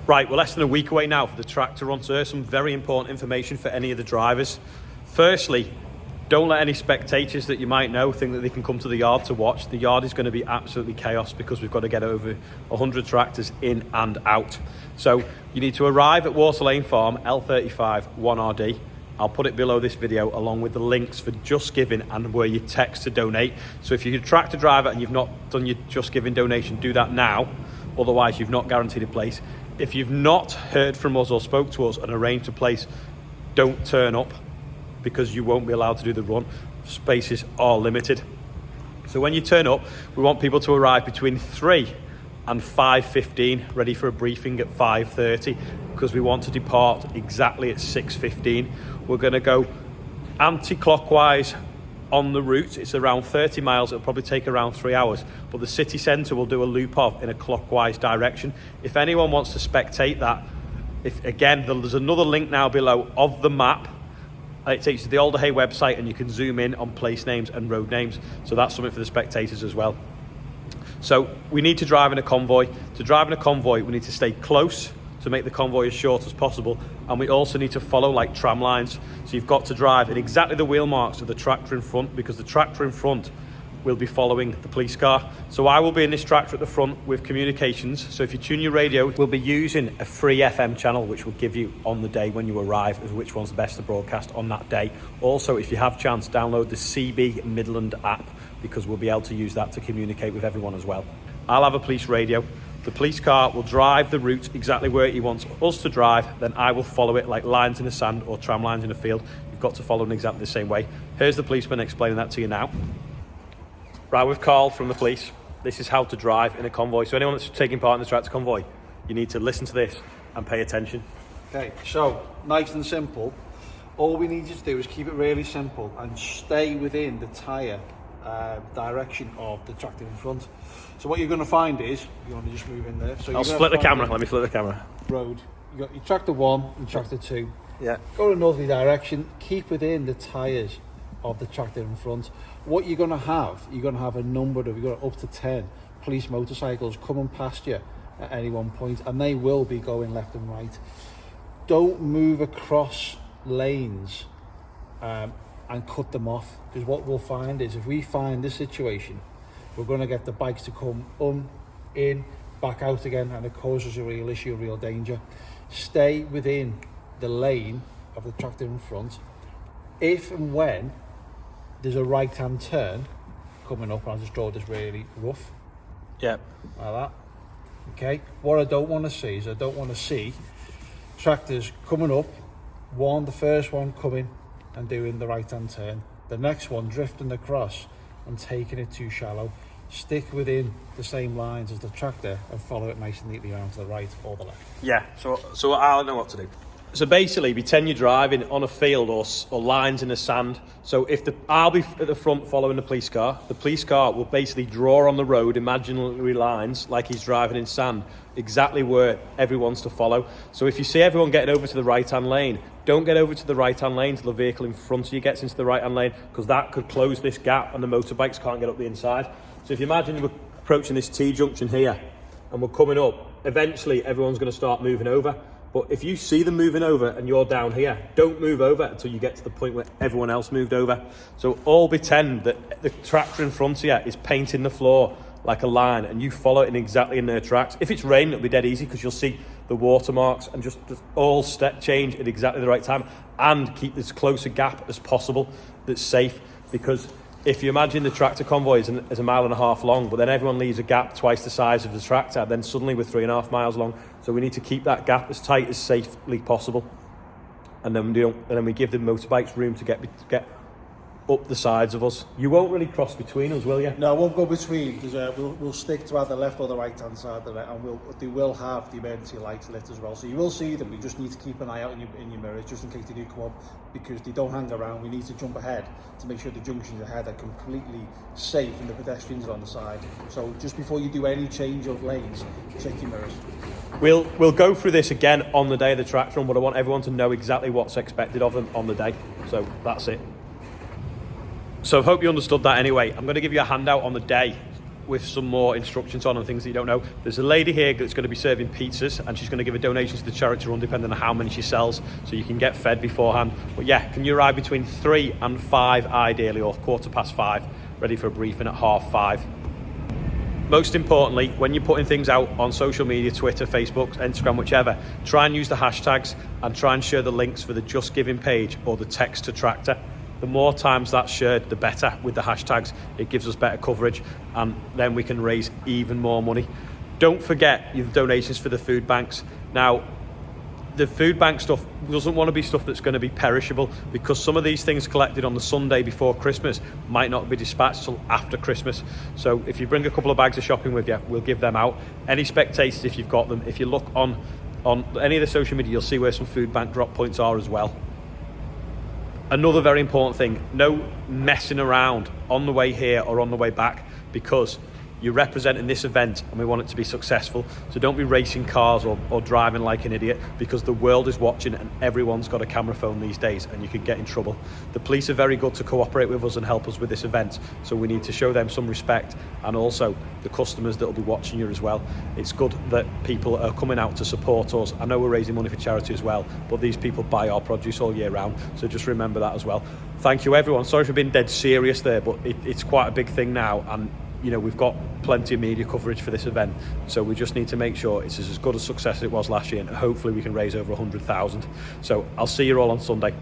Right, we're less than a week away now for the tractor run, so there's some very important information for any of the drivers. Firstly, don't let any spectators that you might know think that they can come to the yard to watch. The yard is going to be absolutely chaos because we've got to get over 100 tractors in and out. So you need to arrive at Water Lane Farm, L35 1RD. I'll put it below this video along with the links for Just Giving and where you text to donate. So if you're a tractor driver and you've not done your Just Giving donation, do that now. Otherwise, you've not guaranteed a place. If you've not heard from us or spoke to us and arranged a place, don't turn up because you won't be allowed to do the run. Spaces are limited. So when you turn up, we want people to arrive between 3 and 5:15, ready for a briefing at 5:30, because we want to depart exactly at 6:15. We're going to go anti-clockwise on the route. It's around 30 miles. It'll probably take around 3 hours, but the city centre will do a loop off in a clockwise direction. If anyone wants to spectate that, there's another link now below of the map. It takes you to the Alder Hey website and you can zoom in on place names and road names. So that's something for the spectators as well. So we need to drive in a convoy. To drive in a convoy, we need to stay close to make the convoy as short as possible, and we also need to follow like tram lines. So you've got to drive in exactly the wheel marks of the tractor in front, because the tractor in front will be following the police car. So I will be in this tractor at the front with communications. So if you tune your radio, we'll be using a free FM channel which will give you on the day when you arrive as which one's the best to broadcast on that day. Also, if you have chance, download the CB Midland app, because we'll be able to use that to communicate with everyone as well. I'll have a police radio. The police car will drive the route exactly where he wants us to drive, then I will follow it like lines in the sand or tram lines in a field. You've got to follow in exactly the same way. Here's the policeman explaining that to you now. Right, with Carl from the police, this is how to drive in a convoy. So anyone that's taking part in the tractor convoy, you need to listen to this and pay attention. Okay, so nice and simple. All we need you to do is keep it really simple and stay within the tyre direction of the tractor in front. So what you're going to find is, you want to just move in there. So I'll split the camera. Let me flip the camera. Road. You got your tractor 1 and tractor 2. Yeah. Go in a northerly direction. Keep within the tyres of the tractor in front. What you're going to have a number of, you've got up to 10 police motorcycles coming past you at any one point, and they will be going left and right. Don't move across lanes and cut them off, because what we'll find is if we find this situation, we're going to get the bikes to come in, back out again, and it causes a real issue, a real danger. Stay within the lane of the tractor in front. If and when there's a right-hand turn coming up, I'll just draw this really rough. Yeah. Like that. Okay. What I don't want to see is, I don't want to see tractors coming up, the first one coming and doing the right-hand turn, the next one drifting across and taking it too shallow. Stick within the same lines as the tractor and follow it nice and neatly around to the right or the left. Yeah, so I'll know what to do. So basically, pretend you're driving on a field or lines in the sand. So I'll be at the front following the police car. The police car will basically draw on the road imaginary lines like he's driving in sand, exactly where everyone's to follow. So if you see everyone getting over to the right-hand lane, don't get over to the right-hand lane till the vehicle in front of you gets into the right-hand lane, because that could close this gap and the motorbikes can't get up the inside. So if you imagine we're approaching this T-junction here and we're coming up, eventually everyone's going to start moving over. But if you see them moving over and you're down here, don't move over until you get to the point where everyone else moved over. So all pretend that the tractor in front of you is painting the floor like a line and you follow it in their tracks. If it's raining, it'll be dead easy because you'll see the watermarks, and just all step change at exactly the right time and keep as close a gap as possible that's safe. Because if you imagine the tractor convoy is a 1.5 miles long, but then everyone leaves a gap twice the size of the tractor, then suddenly we're 3.5 miles long. So we need to keep that gap as tight as safely possible. And then we give the motorbikes room to get up the sides of us. You won't really cross between us, will you? No, I won't go between, because we'll stick to either the left or the right hand side of it, and they will have the emergency lights lit as well. So you will see them. You just need to keep an eye out in your mirrors just in case they do come up, because they don't hang around. We need to jump ahead to make sure the junctions ahead are completely safe and the pedestrians are on the side. So just before you do any change of lanes, check your mirrors. We'll go through this again on the day of the tractor run, but I want everyone to know exactly what's expected of them on the day. So that's it. So I hope you understood that anyway. I'm going to give you a handout on the day with some more instructions on and things that you don't know. There's a lady here that's going to be serving pizzas, and she's going to give a donation to the charity run depending on how many she sells, so you can get fed beforehand. But yeah, can you arrive between 3 and 5 ideally, or 5:15, ready for a briefing at 5:30. Most importantly, when you're putting things out on social media, Twitter, Facebook, Instagram, whichever, try and use the hashtags and try and share the links for the Just Giving page or the text to tractor. The more times that's shared, the better with the hashtags. It gives us better coverage, and then we can raise even more money. Don't forget your donations for the food banks. Now, the food bank stuff doesn't want to be stuff that's going to be perishable, because some of these things collected on the Sunday before Christmas might not be dispatched till after Christmas. So if you bring a couple of bags of shopping with you, we'll give them out. Any spectators, if you've got them, if you look on any of the social media, you'll see where some food bank drop points are as well. Another very important thing, no messing around on the way here or on the way back, because you're representing this event and we want it to be successful. So don't be racing cars or driving like an idiot, because the world is watching and everyone's got a camera phone these days and you could get in trouble. The police are very good to cooperate with us and help us with this event, so we need to show them some respect, and also the customers that will be watching you as well. It's good that people are coming out to support us. I know we're raising money for charity as well, but these people buy our produce all year round, so just remember that as well. Thank you everyone. Sorry for being dead serious there, but it's quite a big thing now, and you know, we've got plenty of media coverage for this event, so we just need to make sure it's as good a success as it was last year, and hopefully we can raise over 100,000. So I'll see you all on Sunday.